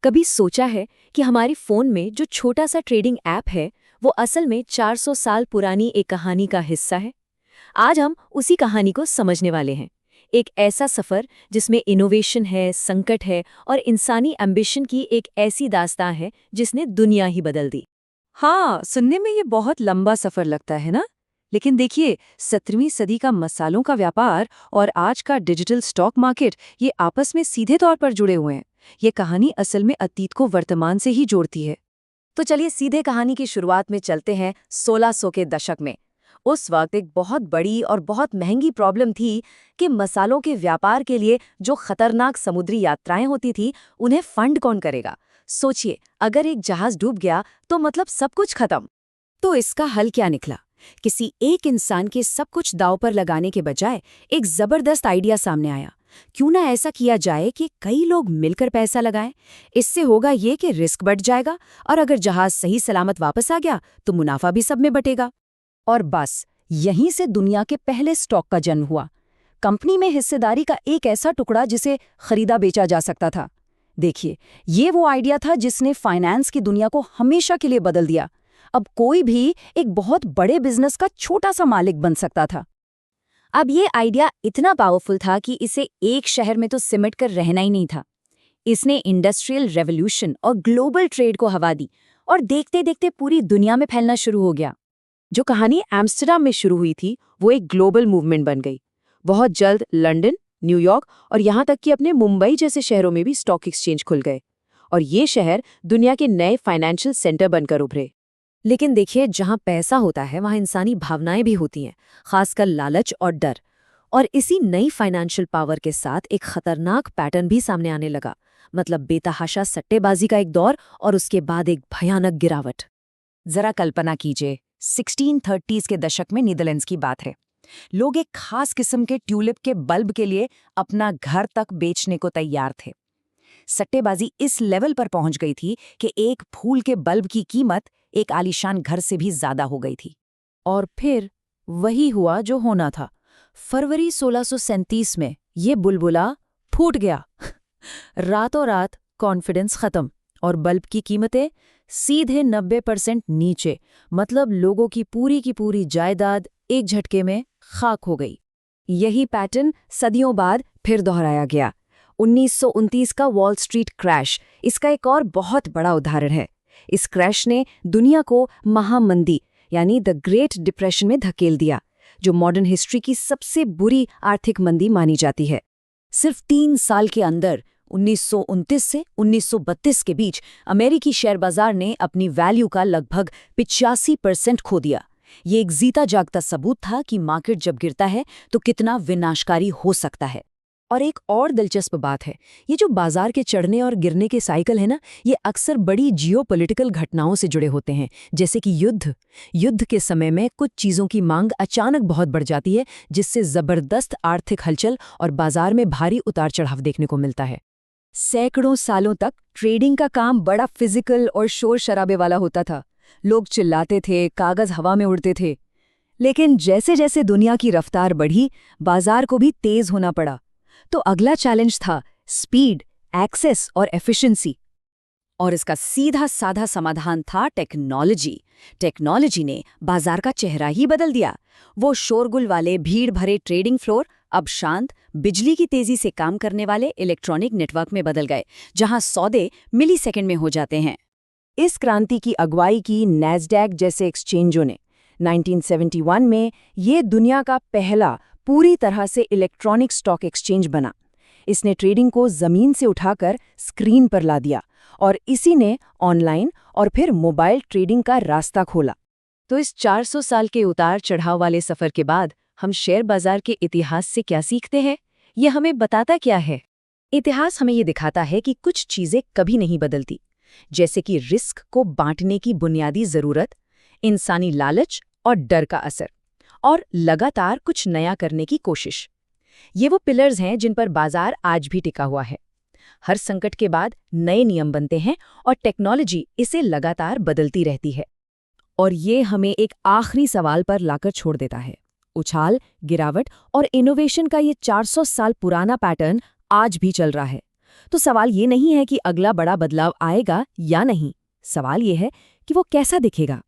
कभी सोचा है कि हमारे फ़ोन में जो छोटा सा ट्रेडिंग ऐप है वो असल में 400 साल पुरानी एक कहानी का हिस्सा है। आज हम उसी कहानी को समझने वाले हैं। एक ऐसा सफ़र जिसमें इनोवेशन है, संकट है और इंसानी एम्बिशन की एक ऐसी दास्तां है जिसने दुनिया ही बदल दी। हाँ, सुनने में ये बहुत लंबा सफर लगता है ना। लेकिन देखिए, 17वीं सदी का मसालों का व्यापार और आज का डिजिटल स्टॉक मार्केट ये आपस में सीधे तौर पर जुड़े हुए हैं। ये कहानी असल में अतीत को वर्तमान से ही जोड़ती है। तो चलिए सीधे कहानी की शुरुआत में चलते हैं 1600 के दशक में। उस वक्त एक बहुत बड़ी और बहुत महंगी प्रॉब्लम थी कि मसालों के व्यापार के लिए जो खतरनाक समुद्री यात्राएं होती थी उन्हें फंड कौन करेगा। सोचिए, अगर एक जहाज डूब गया तो मतलब सब कुछ खत्म। तो इसका हल क्या निकला? किसी एक इंसान के सब कुछ दांव पर लगाने के बजाय एक जबरदस्त आइडिया सामने आया। क्यों ना ऐसा किया जाए कि कई लोग मिलकर पैसा लगाएं। इससे होगा ये कि रिस्क बढ़ जाएगा और अगर जहाज सही सलामत वापस आ गया तो मुनाफा भी सब में बटेगा। और बस यहीं से दुनिया के पहले स्टॉक का जन्म हुआ। कंपनी में हिस्सेदारी का एक ऐसा टुकड़ा जिसे खरीदा बेचा जा सकता था। देखिए, ये वो आइडिया था जिसने फाइनेंस की दुनिया को हमेशा के लिए बदल दिया। अब कोई भी एक बहुत बड़े बिजनेस का छोटा सा मालिक बन सकता था। अब ये आइडिया इतना पावरफुल था कि इसे एक शहर में तो सिमट कर रहना ही नहीं था। इसने इंडस्ट्रियल रेवोल्यूशन और ग्लोबल ट्रेड को हवा दी और देखते देखते पूरी दुनिया में फैलना शुरू हो गया। जो कहानी एम्स्टर्डम में शुरू हुई थी वो एक ग्लोबल मूवमेंट बन गई। बहुत जल्द लंदन, न्यूयॉर्क और यहाँ तक कि अपने मुंबई जैसे शहरों में भी स्टॉक एक्सचेंज खुल गए और ये शहर दुनिया के नए फाइनेंशियल सेंटर बनकर उभरे। लेकिन देखिए, जहाँ पैसा होता है वहाँ इंसानी भावनाएं भी होती हैं, खासकर लालच और डर। और इसी नई फाइनेंशियल पावर के साथ एक खतरनाक पैटर्न भी सामने आने लगा। मतलब बेतहाशा सट्टेबाजी का एक दौर और उसके बाद एक भयानक गिरावट। जरा कल्पना कीजिए, 1630s के दशक में नीदरलैंड्स की बात है। लोग एक खास किस्म के ट्यूलिप के बल्ब के लिए अपना घर तक बेचने को तैयार थे। सट्टेबाजी इस लेवल पर पहुंच गई थी कि एक फूल के बल्ब की कीमत एक आलीशान घर से भी ज्यादा हो गई थी। और फिर वही हुआ जो होना था। फरवरी 1637 में ये बुलबुला फूट गया। रातों रात कॉन्फिडेंस खत्म और बल्ब की कीमतें सीधे 90% नीचे। मतलब लोगों की पूरी जायदाद एक झटके में खाक हो गई। यही पैटर्न सदियों बाद फिर दोहराया गया। 1929 का वॉल स्ट्रीट क्रैश इसका एक और बहुत बड़ा उदाहरण है। इस क्रैश ने दुनिया को महामंदी यानी द ग्रेट डिप्रेशन में धकेल दिया, जो मॉडर्न हिस्ट्री की सबसे बुरी आर्थिक मंदी मानी जाती है। सिर्फ 3 साल के अंदर 1929 से 1932 के बीच अमेरिकी शेयर बाजार ने अपनी वैल्यू का लगभग 85% खो दिया। ये एक जीता जागता सबूत था कि मार्केट जब गिरता है तो कितना विनाशकारी हो सकता है। और एक और दिलचस्प बात है, ये जो बाजार के चढ़ने और गिरने के साइकिल है ना, ये अक्सर बड़ी जियोपॉलिटिकल घटनाओं से जुड़े होते हैं, जैसे कि युद्ध के समय में कुछ चीज़ों की मांग अचानक बहुत बढ़ जाती है, जिससे ज़बरदस्त आर्थिक हलचल और बाजार में भारी उतार चढ़ाव देखने को मिलता है। सैकड़ों सालों तक ट्रेडिंग का काम बड़ा फिजिकल और शोर शराबे वाला होता था। लोग चिल्लाते थे, कागज हवा में उड़ते थे। लेकिन जैसे जैसे दुनिया की रफ्तार बढ़ी, बाजार को भी तेज होना पड़ा। तो अगला चैलेंज था स्पीड, एक्सेस और एफिशिएंसी। और इसका सीधा साधा समाधान था टेक्नोलॉजी। टेक्नोलॉजी ने बाजार का चेहरा ही बदल दिया। वो शोरगुल वाले भीड़ भरे ट्रेडिंग फ्लोर अब शांत, बिजली की तेजी से काम करने वाले इलेक्ट्रॉनिक नेटवर्क में बदल गए, जहां सौदे मिलीसेकंड में हो जाते हैं। इस क्रांति की अगुवाई की नैस्डैक जैसे एक्सचेंजों ने। 1971 में ये दुनिया का पहला पूरी तरह से इलेक्ट्रॉनिक स्टॉक एक्सचेंज बना। इसने ट्रेडिंग को जमीन से उठाकर स्क्रीन पर ला दिया और इसी ने ऑनलाइन और फिर मोबाइल ट्रेडिंग का रास्ता खोला। तो इस 400 साल के उतार चढ़ाव वाले सफर के बाद हम शेयर बाजार के इतिहास से क्या सीखते हैं? ये हमें बताता क्या है? इतिहास हमें ये दिखाता है कि कुछ चीजें कभी नहीं बदलती, जैसे कि रिस्क को बांटने की बुनियादी जरूरत, इंसानी लालच और डर का असर, और लगातार कुछ नया करने की कोशिश। ये वो पिलर्स हैं जिन पर बाजार आज भी टिका हुआ है। हर संकट के बाद नए नियम बनते हैं और टेक्नोलॉजी इसे लगातार बदलती रहती है। और ये हमें एक आखिरी सवाल पर लाकर छोड़ देता है। उछाल, गिरावट और इनोवेशन का ये 400 साल पुराना पैटर्न आज भी चल रहा है। तो सवाल ये नहीं है कि अगला बड़ा बदलाव आएगा या नहीं, सवाल ये है कि वो कैसा दिखेगा।